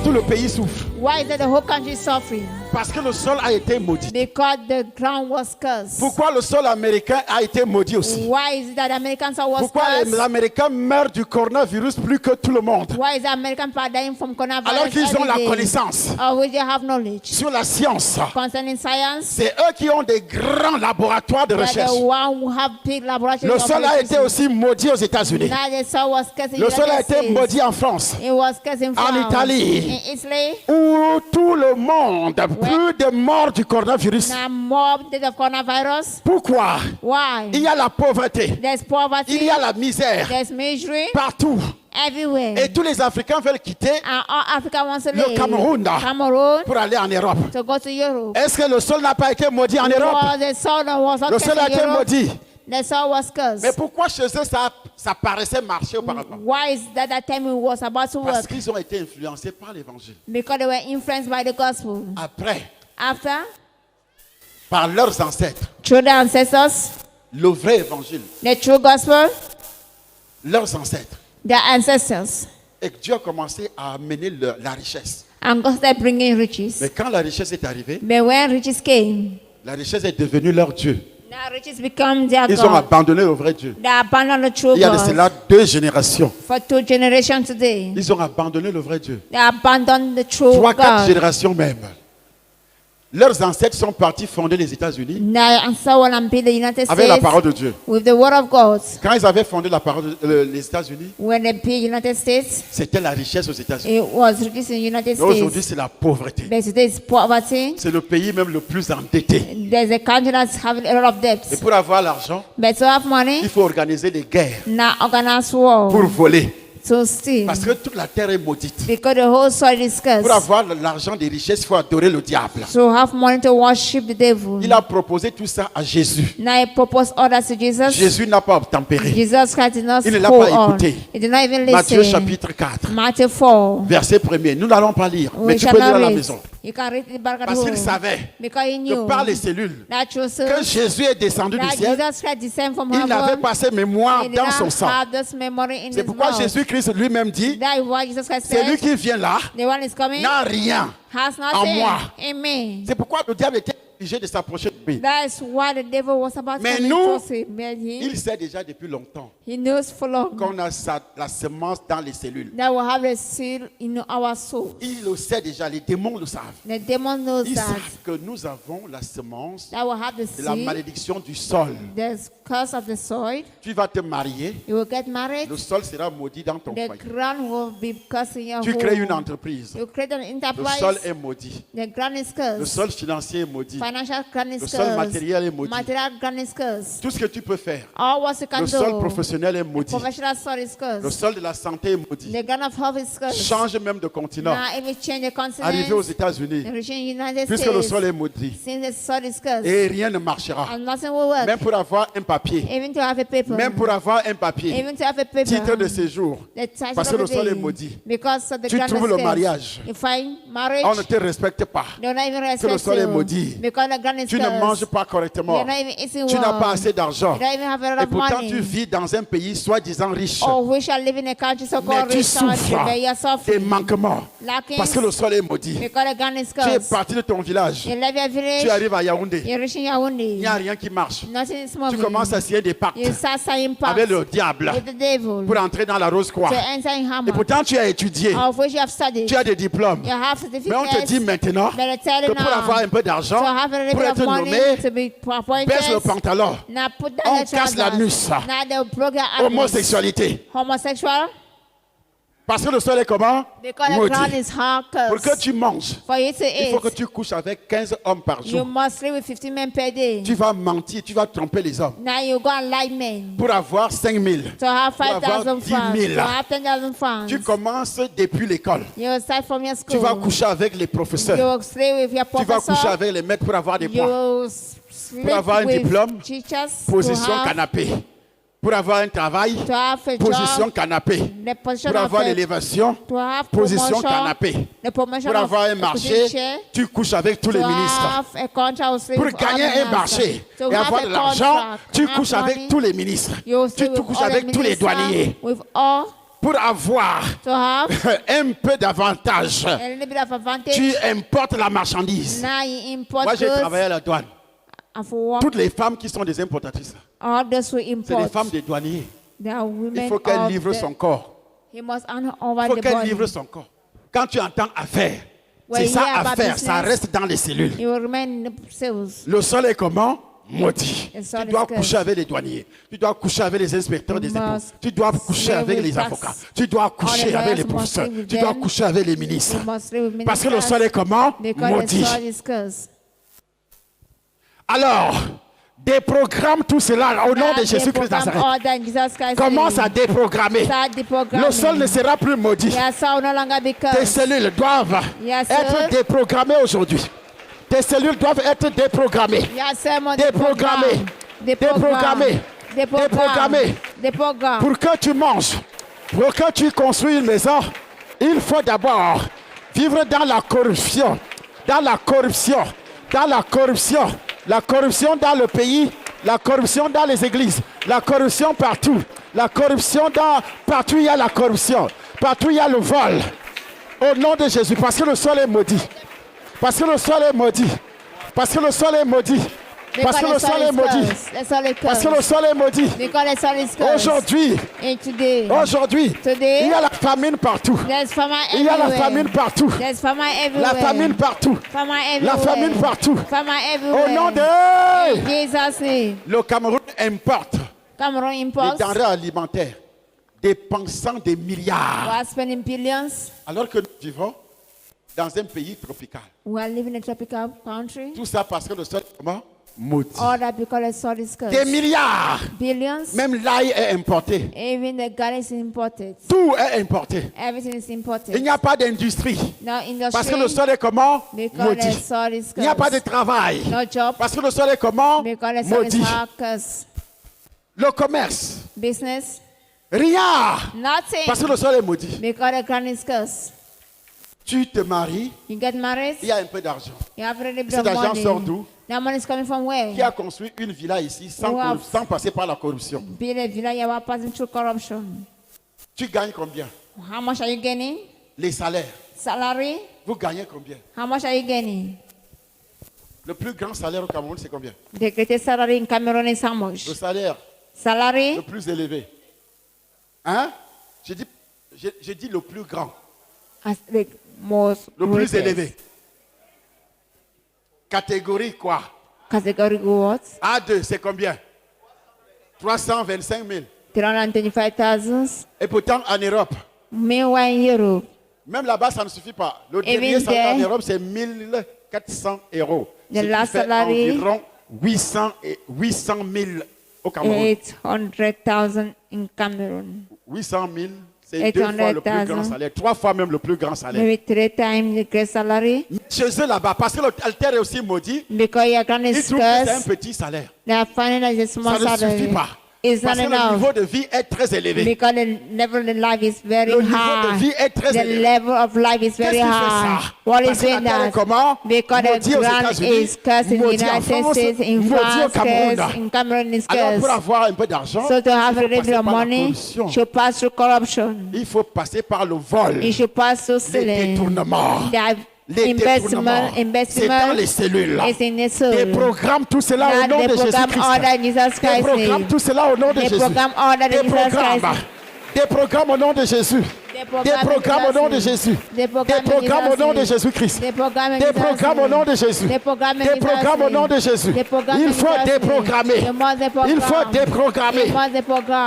tout le pays souffre? Why is it the whole country suffering? Parce que le sol a été maudit. Because the ground was cursed. Pourquoi le sol américain a été maudit aussi? Why is it that the American soil was Pourquoi cursed? les Américains meurent du coronavirus plus que tout le monde? Why is the American people dying from coronavirus? Alors qu'ils ont la every day? connaissance Of which they have knowledge sur la science. concerning science. C'est eux qui ont des grands laboratoires de They're recherche. the one who have big laboratories. Le sol a été aussi maudit aux États-Unis. Now the soil was cursed in Le sol a United été States. maudit en France, It was cursed in France. Italie. In Italy. où tout le monde, plus de morts du coronavirus. Now more deaths of coronavirus. Pourquoi? Why? Il y a la pauvreté, There's poverty. il y a la misère There's misery partout. everywhere. Et tous les Africains veulent quitter And all Africa wants to le leave Cameroun pour aller en Europe. to go to Europe. Est-ce que le sol n'a pas été maudit en Europe? Was the soil that was not Le sol a cursed in été Europe? maudit. The soil was cursed. Mais pourquoi chez eux ça paraissait marcher auparavant? Why is that time it was about to Parce work? qu'ils ont été influencés par l'évangile. Because they were influenced by the gospel. Après, After, par leurs ancêtres, through the ancestors, le vrai évangile, the true gospel, leurs ancêtres. the ancestors. Et Dieu a commencé à amener la richesse. And God started bringing riches. Mais quand la richesse est arrivée, But when riches came, la richesse est devenue leur Dieu. now riches become their Ils ont God. abandonné le vrai Dieu. They abandoned the true Il y a de God. cela 2 générations. For 2 generations today, Ils ont abandonné le vrai Dieu. they abandoned the true 3, 4 God. générations même. Leurs ancêtres sont partis fonder les États-Unis Now, and so on and be the United avec la States parole de Dieu. with the word of God. Quand ils avaient fondé les États-Unis, When they be United States, c'était la richesse aux États-Unis. it was riches in United Mais aujourd'hui, States. c'est la pauvreté. But today is poverty. C'est le pays même le plus endetté. There's a country that's having a lot of Et debts. pour avoir l'argent, But to have money, il faut organiser des guerres now organize war pour voler. to steal. Parce que toute la terre est maudite. Because the whole soil is Pour cursed. avoir l'argent des richesses, il faut adorer le diable. To have money to worship the devil. Il a proposé tout ça à Jésus. Now he proposed orders to Jesus. Jésus n'a pas obtempéré. Jesus Christ did not Il ne l'a hold pas on. écouté. He did not even Matthieu listen. chapitre 4, Matthew 4. verset 1er. Nous n'allons pas lire, mais We tu shall peux lire not à la read. maison. You can read it back at Parce qu'il home. savait Because he que knew par les cellules, that que Joseph, Jésus est descendu du that ciel, Jesus Christ descended from il n'avait heaven. pas ses mémoires He did dans not son sang. have this memory in C'est his pourquoi mouth. Jésus-Christ lui-même dit, That is why Jesus Christ celui said, qui vient là the one is coming n'a rien. has en nothing moi. in me. C'est pourquoi le diable était obligé de s'approcher de lui. That is why the devil was about to Mais come nous, into him. But Il sait déjà depuis longtemps he knows for long qu'on a la semence dans les cellules. that we have a seal in our soul. Il le sait déjà, les démons le savent. The demon knows Ils that savent que nous avons la semence that will have the de la seal, malédiction du sol. the curse of the soil. Tu vas te marier, You will get married. le sol sera maudit dans ton The foyer. ground will be cursed in your Tu crées une home. entreprise, You create an le enterprise. sol est maudit. The ground is Le cursed. sol financier est maudit. Financial ground is Le sol cursed. matériel est maudit. Material ground is cursed. Tout ce que tu peux faire, All what you can le sol do. professionnel est maudit. Professional soil is Le cursed. sol de la santé est maudit. The ground of health is cursed. Change même de continent. Now, if you change the continent, Arrivé aux États-Unis, reach in United puisque le States, sol est maudit, since the soil is cursed, et rien ne marchera. and nothing will work. Même pour avoir un papier, Even to have a paper. même pour avoir un papier, Even to have a paper. titre de séjour, The title parce que of le the sol day. est maudit. Because of the Tu ground trouves is le cursed. mariage. You find marriage. On ne te respecte pas. They don't even Que respect le sol est you. maudit. Because the ground is Tu ne cursed. manges pas correctement. You're not even eating Tu n'as well. pas assez d'argent. You don't even have a lot Et of pourtant, money. tu vis dans un pays soi-disant riche. Oh, we shall live in a country so Mais called tu rich country, souffres but you're des suffering. manquements. Lacking Parce que le sol est maudit. because the ground is Tu es cursed. parti de ton village. You leave your Tu village. arrives à Yaoundé. You're reaching Il Yaoundé. n'y a rien qui marche. Nothing is Tu moving. commences à signer des pactes You start signing pacts avec le diable with the devil pour entrer dans la rose-croix. to enter in Et Hammer. pourtant, tu as étudié. Of which you have studied. Tu as des diplômes. You have Mais on te dit certificates. maintenant But I tell que you pour avoir un now, peu d'argent, to have a little pour bit être of money, nommé, to be appointed, baisse le pantalon. now put down On the casse la trousers. nuque. Now they'll break your ankles. Homosexualité. Homosexual. Parce que le sol est comment? Because the ground Maudit. is hard Pour que cursed. tu manges, For you to il faut que eat, tu couches avec 15 hommes par you jour. must sleep with 15 men per day. Tu vas mentir, tu vas tromper les hommes. Now you go and lie men. Pour avoir 5 000. To have Pour avoir 5,000 10 francs. 000. To have 10,000 francs. Tu commences depuis l'école. You will start from your Tu school. vas coucher avec les You professeurs. will sleep with your Tu vas coucher professor. avec les maîtres pour avoir des You points. will sleep Pour avoir un with diplôme, teachers. Position to have, canapé. Pour avoir un travail, to have a position job. canapé. The position Pour of avoir a- l'élévation, to have position promotion, canapé. the promotion Pour of avoir un a marché, position, tu couches avec tous les to ministres. have a contract with Pour all gagner the un ministers. marché To et have avoir a de l'argent, contract, tu have couches money, avec tous les ministres. you will Tu sleep with couches all the avec tous les ministers, douaniers. with all. pour avoir to have un peu d'avantage, a little bit of advantage. tu importes la marchandise. Now you import Moi, j'ai goods travaillé à la douane. and for work. Toutes les femmes qui sont des importatrices, All those who c'est des import, femmes des douaniers. they are Il women faut qu'elle of livre son the, corps. he must hand Il over faut the qu'elle body. livre son corps. Quand tu entends affaire, When c'est you ça hear about affaire, ça business, reste dans les cellules. You will remain in the cells. Le sol est comment? Maudit. Le sol Tu dois est coucher avec les douaniers. Tu dois coucher avec les inspecteurs des You impôts. must Tu dois coucher live avec with les tax. avocats. Tu dois coucher the avec les lawyers must professeurs. live with Tu dois them. coucher avec les ministres. You must live with Parce que le ministers sol est comment? because Maudit. the soil is cursed. Alors, déprogramme tout cela au nom Now de Jésus-Christ de they program Nazareth. order in Jesus Christ's Commence name. à déprogrammer. Start deprogramming. Le sol ne sera plus maudit. Your soul no longer be Tes cursed. cellules doivent Yes, être sir. déprogrammées aujourd'hui. Tes cellules doivent être déprogrammées. Your sermon Déprogrammé. Déprogrammé. Déprogrammé. Deprogram. Pour que tu manges, pour que tu construis une maison, il faut d'abord vivre dans la corruption. Dans la corruption. Dans la corruption. La corruption dans le pays. La corruption dans les églises. La corruption partout. La corruption dans... Partout il y a la corruption. Partout il y a le vol. Au nom de Jésus. Parce que le sol est maudit. Parce que le sol est maudit. Parce que le sol est maudit. Parce que le sol est maudit. Parce que le sol est maudit. Because the soil is cursed. Aujourd'hui, And today, aujourd'hui, Today, il y a la famine partout. there's famine Il y a la everywhere. famine partout. There's famine La everywhere. famine partout. Famine La everywhere. famine partout. Famine Au everywhere. nom de... In Jesus' name. Le Cameroun importe Cameroun des imports. denrées alimentaires dépensant des milliards. We are spending billions. Alors que nous vivons dans un pays tropical. We are living in a tropical country. Tout ça parce que le sol est comment? Maudit. All that because the soil is Des cursed. milliards. Billions. Même l'ail est importé. Even the garlic is imported. Tout est importé. Everything is Il imported. n'y a pas d'industrie. No Parce que le industry. sol est comment? Because the Maudit. soil is Il n'y a pas de cursed. travail. No job. Parce que le sol est comment? Because the soil Maudit. is cursed. Le commerce. Business. Rien. Nothing. Parce que le sol est maudit. Because the ground is cursed. Tu te maries, You get married. il y a un peu d'argent. You have a little bit Cet of argent money. sort d'où? That money is coming from where? Qui a construit une villa ici sans, Wow. sans passer par la corruption? Build a villa, you are passing through corruption. Tu gagnes combien? How much are you gaining? Les salaires. Salary? Vous gagnez combien? How much are you gaining? Le plus grand salaire au Cameroun, c'est combien? The greatest salary in Cameroon is how much? Le salaire Salary? le plus élevé. Hein? J'ai dit le plus grand, As the most le plus greatest. élevé. Catégorie quoi? Category what? A2, c'est combien? 325 000. 325,000. Et pourtant, en Europe, Meanwhile in Europe, même là-bas, ça ne suffit pas. Le Even dernier salaire en there, Europe, c'est 1400 euros. the Ce qui last fait salary- environ 800 000 au Cameroun. 800,000 in Cameroon. 800 000, c'est 2 fois le plus 800,000. grand salaire. 3 fois même le plus grand salaire. Maybe 3 times the great salary. Chez eux là-bas, parce que l'altère est aussi maudit, Because your ground ils is trouvent que c'est un cursed, petit salaire. they are finding that it's a small Ça ne salary. suffit pas. It's Parce not que le enough. niveau de vie est très élevé. Because the level of life is very Le niveau high. de vie est très The élevé. level of life is Qu'est-ce very qui fait high. ça? What Parce is que la doing terre est that? comment? Because the Maudit aux ground États-Unis, is cursed in the maudit en United France, States, in maudit au France, Cameroun. cursed, in Cameroon is Alors pour cursed. avoir un peu d'argent, So to have il a faut little bit passer of par la money, corruption. should pass through corruption. Il faut passer par le vol, You should pass through les stealing. détournements. Les détournements. C'est dans les cellules. is in the soul. Déprogramme tout cela au Now nom they de program order in Jésus-Christ. Jesus Christ's Déprogramme name. tout cela au nom de They Jésus. program order in Jesus Déprogramme. Christ. Déprogramme au nom de Jésus. Déprogramme au nom de Jésus. Déprogramme au nom de Jésus-Christ. Déprogramme au nom de Jésus. Déprogramme au nom de Jésus. Il faut déprogrammer. Il faut déprogrammer.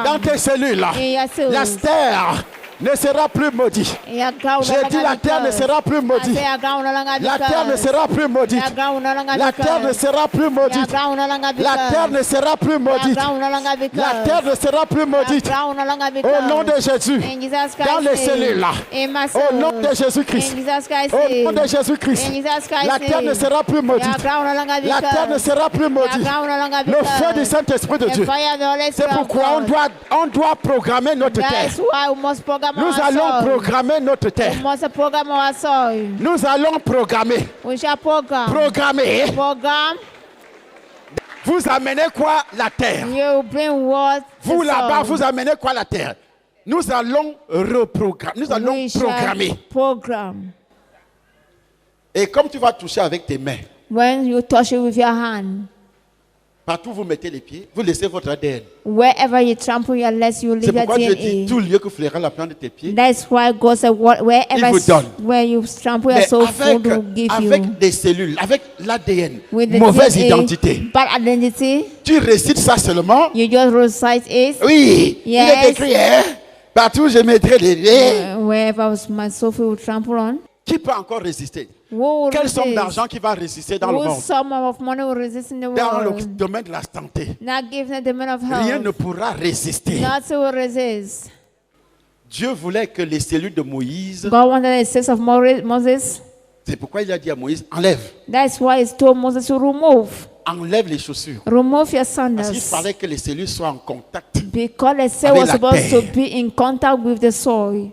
Dans tes cellules, la terre ne sera plus maudite. J'ai dit la terre ne sera plus maudite. La terre ne sera plus maudite. La terre ne sera plus maudite. La terre ne sera plus maudite. La terre ne sera plus maudite. Au nom de Jésus. Dans les cellules. Au nom de Jésus-Christ. Au nom de Jésus-Christ. La terre ne sera plus maudite. La terre ne sera plus maudite. Le feu du Saint-Esprit de Dieu. C'est pourquoi on doit programmer notre terre. Nous allons programmer notre terre. Nous allons programmer. Programmer. Vous amenez quoi? La terre. Vous là-bas, vous amenez quoi? La terre. Nous allons reprogrammer. Nous allons We shall programmer. program. Et comme tu vas toucher avec tes mains, When you touch it with your hand, partout où vous mettez les pieds, vous laissez votre ADN. wherever you trample your legs, you C'est leave your pourquoi Dieu dit, DNA. tout lieu que flaira la plante de tes pieds. That's why God said, wherever vous donne. where you trample your Mais soul, food will give avec you. des cellules, avec l'ADN, With the mauvaise DNA, identité. bad identity, Tu récites ça seulement. you just recite it. Oui, il Yes. est écrit, hein? Partout je mettrai les dés. Wherever my soul will trample on. Qui peut encore résister? Who will Quelle somme resist? d'argent qui va résister dans le Whose monde? sum of money will resist in the Dans le world? domaine de la santé. Not given the man of Rien health. ne pourra résister. Nothing will resist. Dieu voulait que les cellules de Moïse, God wanted the sins of Moses. c'est pourquoi il a dit à Moïse, enlève. That's why he told Moses to Enlève les chaussures. remove your Parce qu'il sandals. fallait que les cellules soient en contact. Because the cell Avec was la supposed terre. to be in contact with the soil.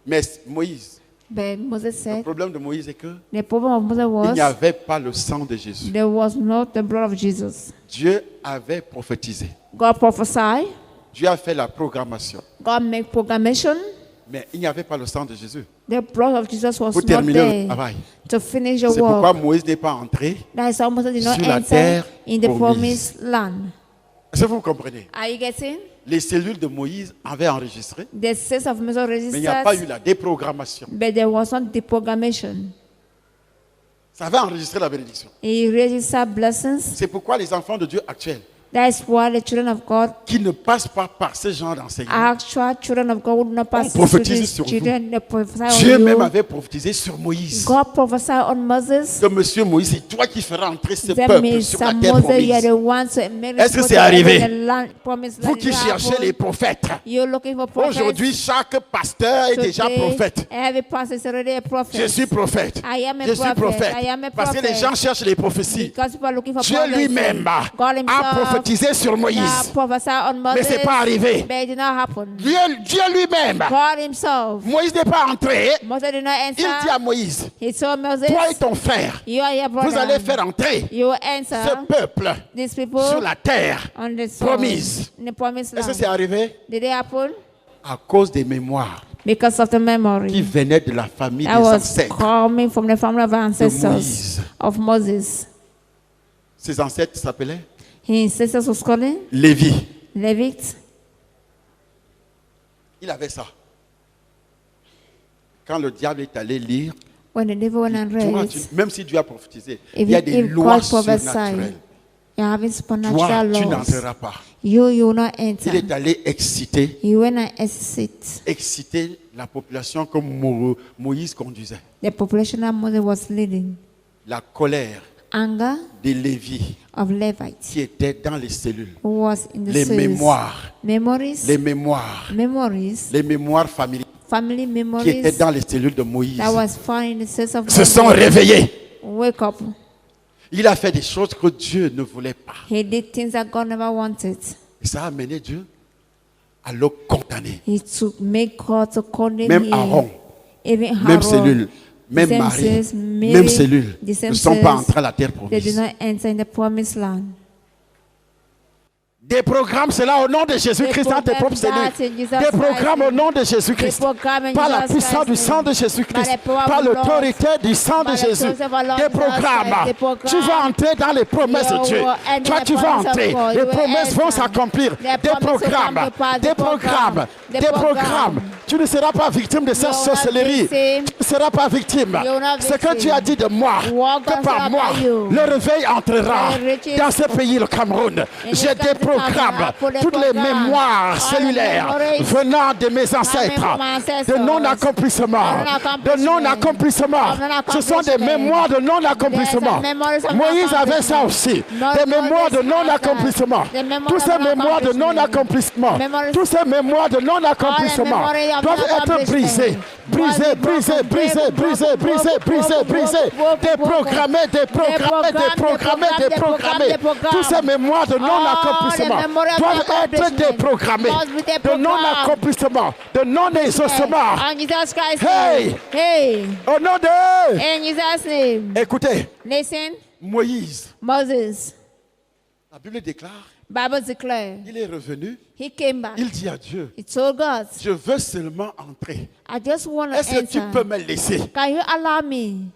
Mais Moïse, But Moses le said, problème de Moïse est que the problem of Moses il n'y was, avait pas le sang de Jésus. there was not the blood of Jesus. Dieu avait prophétisé. God prophesied. Dieu a fait la programmation. God made proclamation. Mais il n'y avait pas le sang de Jésus The blood of Jesus was pour not terminer le there travail. to finish the C'est pourquoi work. Moïse n'est pas entré. That's why Moses did not sur la enter terre in the promise. promised land. Est-ce que vous comprenez? Are you getting? Les cellules de Moïse avaient enregistré, The sense of Moses mais il n'y a pas eu resistance, la déprogrammation. but there was not deprogrammation. Ça avait enregistré la bénédiction. He registered blessings. C'est pourquoi les enfants de Dieu actuels, That's why the children of God, qui ne passent pas par ce genre d'enseignement, actual children of God, would not pass through prophétise these sur vous. children. They prophesy Dieu on même you. avait prophétisé sur Moïse. God prophesied on Moses. Que Monsieur Moïse, c'est toi qui feras entrer ce That peuple means sur la some terre Moses, you are promise. the one to make Est-ce que people c'est to arrivé? enter the land, promised Vous land. qui It cherchez happened. les prophètes, You're looking for prophets. aujourd'hui chaque pasteur est déjà Today, prophète. Every pastor is already a prophet. Je suis prophète. I am a Je suis prophet. prophète. I am a Parce que les prophet. gens cherchent les prophéties. Because people are looking for Dieu prophecy. lui-même God a himself prophétisé sur Moïse. prophesied on Moses. Mais ce n'est pas arrivé. But it did not happen. Dieu lui-même. God himself. Moïse n'est pas entré. Moses did not Il dit enter. à Moïse, He told Moses, toi et ton frère, you are your brother. vous allez faire entrer You will ce enter peuple these people sur la terre on the soil, promise. in the promised Est-ce que land. c'est arrivé? Did it happen? À cause des mémoires Because of the qui memory venaient de la famille that des was ancêtres. coming from the family of ancestors Moïse. of Moses. Ses ancêtres s'appelaient His sisters was calling Lévi. Levite. Il avait ça. Quand le diable est allé lire, When the devil went and toi, read, même si Dieu a prophétisé, il if, y a des if lois God prophesied, surnaturelles. you're having Toi, supernatural tu laws. n'entreras pas. You will not Il enter. est allé exciter You will not exit. la population comme Moïse conduisait. The population that Moses was leading. La colère Anger des Lévis of Levites qui étaient dans les cellules. who was in the Les cells. mémoires, Memories. les mémoires, Memories. les mémoires familiales Family qui étaient memories dans les cellules de Moïse that was found in the cells of se sont Moses. réveillés. Wake up. Il a fait des choses que Dieu ne voulait pas. He did things that God never wanted. Et ça a amené Dieu à le condamner. He took make God to condemn Même him. Aaron, Even même Aaron, cellule, même same Marie, says, Mary, même cellule, the ne same sont pas says, entrés à la terre They did promise. not enter in the promised land. Des programmes, c'est là au nom de Jésus-Christ dans tes propres cellules. Des programmes au nom de Jésus-Christ. Par la puissance du sang de Jésus-Christ. Par l'autorité du sang de Jésus. Des programmes. Tu vas entrer dans les promesses de Dieu. Toi, tu vas entrer. Les promesses vont s'accomplir. Des programmes. Des programmes. Des programmes. Tu ne seras pas victime de cette sorcellerie. Tu ne seras pas victime. Ce que tu as dit de moi, que par moi, le réveil entrera dans ce pays, le Cameroun. J'ai des programmes. Toutes les mémoires cellulaires venant de mes ancêtres, de non-accomplissement, ce sont des mémoires de non-accomplissement. Moïse avait ça aussi, des mémoires de non-accomplissement. Tous ces mémoires de non-accomplissement, tous ces mémoires de non-accomplissement doivent être brisés. Déprogrammés. Tous ces mémoires de non-accomplissement doivent être déprogrammés, de non-accomplissement, de non-exaucement. Hey! Hey! Au nom de... In Jesus' name. Écoutez, Listen, Moïse, Moses. la Bible déclare Bible declare. Il est revenu. He came back. Il dit à Dieu, He told God, je veux seulement entrer. I just want to Est-ce que tu peux enter. me laisser? Can you allow me?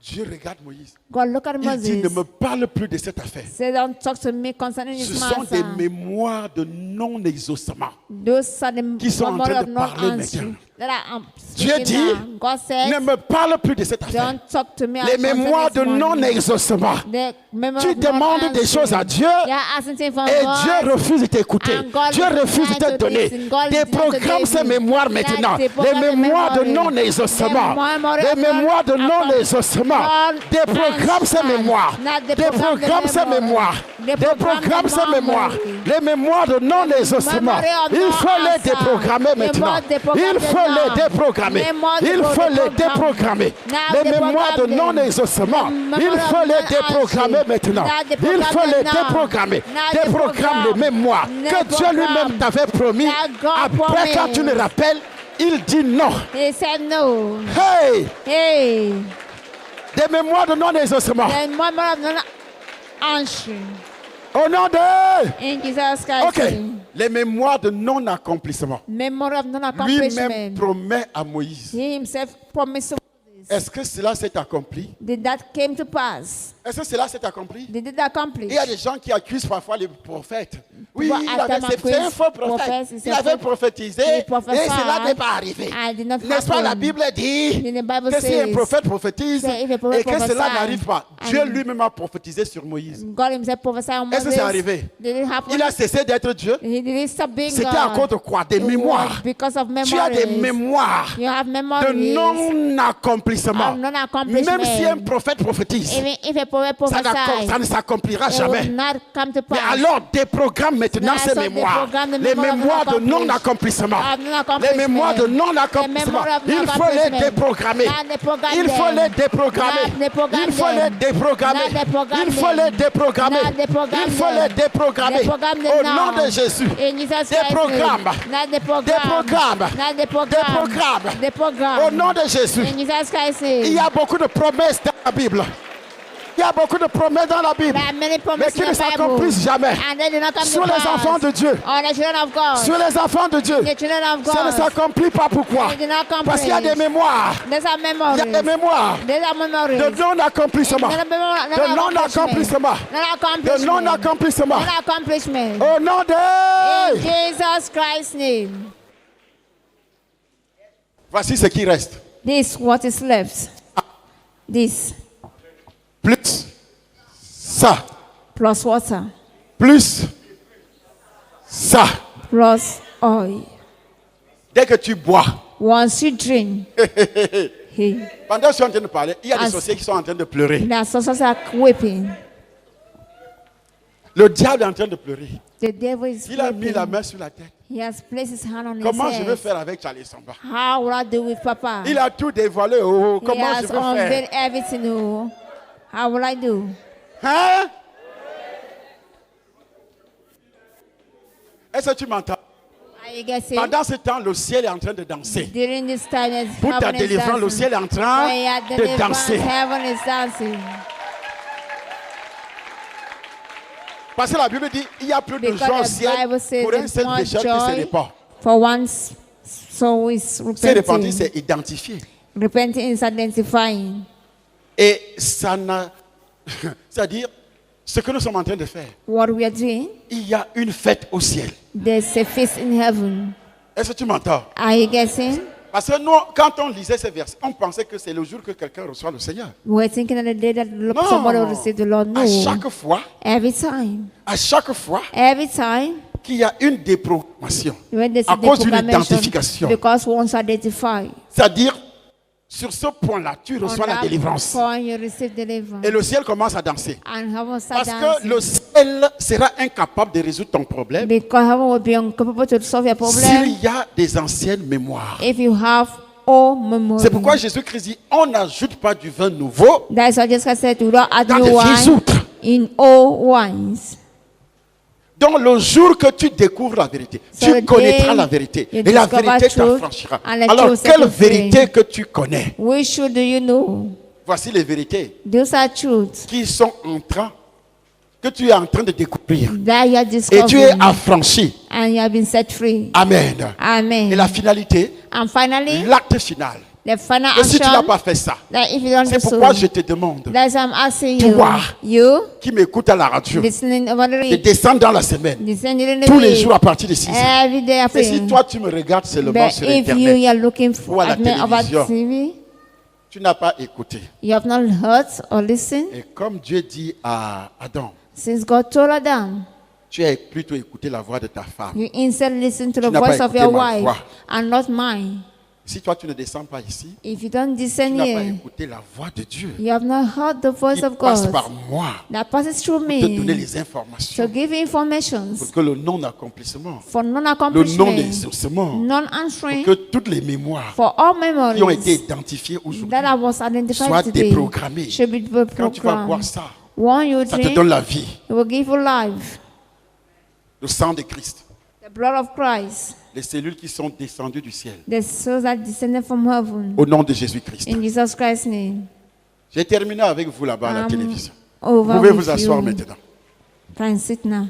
Dieu regarde Moïse. God look at Il dit, ne Moses. me parle plus de cette affaire. Say, don't talk to me concerning Ce this sont des matter. mémoires de non-exaucement Those are the qui sont en memory train of de non parler answering maintenant. that I am Dieu speaking dit, now. God said, ne me parle plus de cette affaire. don't talk to me Les mémoires de concerning this money. non-exaucement. The memory Tu of non demandes des choses à answering. Dieu You are asking things from et God. Dieu refuse de t'écouter. And God Dieu is refuse de trying te to donner. listen. God Des is not to programmes give ces you. mémoires maintenant. That's the program Les of mémoires de memory. non-exaucement. The memory Des of mémoires de non- non-exaucement. Non- Des programmes ces answer. mémoires. Not the Des program of programmes ces memory. mémoires. The Des program programmes of ces mémoires. memory. Les mémoires de non-exaucement. Memory of Il faut les non-answer. déprogrammer Les maintenant. modes de programme Il faut de les non. déprogrammer. Mémoire de Il faut les programme. déprogrammer. Now Les the mémoires de programme de- non-exaucement. The Il memory faut of les non-answer. déprogrammer maintenant. Now the Il programme faut de les non. déprogrammer. Now the Déprogramme les programme. mémoires The que Dieu lui-même programme. t'avait promis. That God Après, quand tu le promised. rappelles, il dit non. He said no. Hey! Hey, Des mémoires de non-exaucement. the memory of non answering. Au nom de... In Jesus Christ's OK. name. Les mémoires de non-accomplissement. Memory of non Lui-même accomplishment. promet à Moïse. He himself promised to Moses. Est-ce que cela s'est accompli? Did that came to pass? Est-ce que cela s'est accompli? Did it accomplish? Il y a des gens qui accusent parfois les prophètes. Oui, People il avait- accuse c'est un faux prophète. prophets, it's Il a avait faux- prophétisé he et prophesied, cela n'est pas arrivé. and it did not N'est-ce pas, la happen. Bible dit Then the Bible que si un says, prophète prophétise say if a prophet et que cela prophesy, n'arrive pas, and Dieu lui-même a prophétisé sur Moïse. God himself prophesied on Est-ce que Moses. c'est arrivé? Did it happen? Il a cessé d'être Dieu. He didn't stop being C'était à God. cause de quoi? Des It was mémoires. because of Tu as des memories. mémoires You have de memories non-accomplissement. of non-accomplishment. Même si un prophète prophétise, Even if a prophet ça ne s'accomplira it jamais. will not come to Mais pass. alors, déprogramme maintenant Now, ces so mémoires. déprogramme Les the memory of mémoires de non-accomplishment. non-accomplissement. Of non-accomplishment. Les mémoires de The non-accomplissement. memory of Il faut les non-accomplishment. déprogrammer. Now, déprogramme Il faut them. les déprogrammer. Now, déprogramme Il faut les them. déprogrammer. Now, déprogramme Il faut them. les déprogrammer. Now, déprogramme Il faut them. les déprogrammer. Déprogramme them Au now. nom de Jésus. In Jesus Christ's Déprogramme. name. Now, déprogramme. Déprogramme. Now, déprogramme. Déprogramme. Déprogramme. Au nom de Jésus. In Jesus Christ's name. Il y a beaucoup de promesses dans la Bible. Il y a beaucoup de promesses dans la Bible. There are many Mais promises qui in ne the Bible. s'accomplissent jamais. And they do not come Sur to les pass. enfants de Dieu. On the children of God. Sur les enfants de Dieu. The children of Ça ne God. s'accomplit pas. Pourquoi? They do not accomplish. Parce qu'il y a des mémoires. There's a Il y memory. a des mémoires There's a memory. de non-accomplissement. De non-accomplissement. De non-accomplissement. Non-accomplishment. Au nom In de... Jesus Christ's name. Voici ce qui reste. This what is left. This Plus ça. plus water Plus ça. plus oil. Dès que tu bois. Once you drink, he, Pendant que je suis en train de parler, il y a des As- sorciers qui sont en train de pleurer. the sorcerers are weeping. Le diable est en train de pleurer. The devil is Il a mis la weeping. main sur la tête. He has placed his hand on Comment his je vais head. faire avec Charlie Samba? How will I do with Papa? Il a tout dévoilé. Oh, He comment je has vais faire? unveiled everything. Oh. How will I do? Hein? Est-ce que tu m'entends? Are you getting? Pendant ce temps, le ciel est en train de danser. During this time, Pour ta heaven is délivrance, le dancing. ciel est en train When you are de deliverance, danser. heaven is dancing. Parce que la Bible dit il y a plus de Because joie au the ciel Bible says pour un there's seul more pécheur qui se joy répand. for once soul is C'est repenti, repenting. c'est identifié. Repenting is identifying. Et ça n'a... C'est-à-dire, ce que nous sommes en train de faire, What we are doing, il y a une fête au ciel. there's a feast in heaven. Est-ce que tu m'entends? Are you getting? Parce que nous, quand on lisait ces versets, on pensait que c'est le jour que quelqu'un reçoit le Seigneur. We're thinking of the day that Non. somebody will receive the Lord. No. À chaque fois, Every time. Every time. qu'il y a une déprogrammation, When there's à a cause d'une deprogrammation, identification. because once identified, C'est-à-dire, sur ce point-là, tu on reçois la that délivrance. point you receive deliverance. Et le ciel commence à danser. And heaven start Parce que dancing. le ciel sera incapable de résoudre ton problème Because heaven will be incapable to solve your problem s'il y a des anciennes mémoires. if you have all memory. C'est pourquoi Jésus-Christ dit, on n'ajoute pas du vin nouveau That's why Jesus said, do not add dans new des vieilles wine outres. in old wines. Donc le jour que tu découvres la vérité, So tu the connaîtras day la vérité. you Et la discover vérité truth, t'affranchira. and the Alors, truth set quelle you free. vérité que tu connais? Which truth do you know? Voici les vérités Those are truths qui sont en train que tu es en train de découvrir. that you are Et tu es discovering, affranchi. and you have been set free. Amen. Amen. Et la finalité, And finally, l'acte final. the final Et si tu n'as action, pas fait ça, that if you don't c'est do pourquoi so, je te demande, that's why I'm asking Toi. you qui m'écoute à la radio, listening over the de radio, descendre dans la semaine, listening in the tous les week, jours à partir de 6 heures. every day Et si after. toi, tu me regardes seulement But sur if you Internet, are looking ou à la at me over télévision, TV, tu n'as pas écouté. you have not heard or listened. Et comme Dieu dit à Adam, Since God told Adam, tu as plutôt écouté la voix de ta femme. you instead listen to the Tu n'as pas voice of écouté your ma wife voix. and not mine. Si toi, tu ne descends pas ici, If you don't tu descend n'as pas here, écouté la voix de Dieu you have not heard the voice qui of passe God par moi that passes through pour te donner me les to informations give you informations pour que le non-accomplissement, for le non-accomplishment, non-exaucement, pour non-answering, que toutes les mémoires for all qui ont memories été identifiées aujourd'hui that I was identified soient today déprogrammées. should be Quand tu vas boire programmed. ça, One you ça te drink, donne la vie, it will give you life. le sang de Christ, The blood of Christ, les cellules qui sont descendues du ciel. the souls that descended from heaven. Au nom de Jésus-Christ. In Jesus Christ's name. J'ai terminé avec vous là-bas à la I'm télévision. over Vous pouvez with vous asseoir you. maintenant. Can sit now.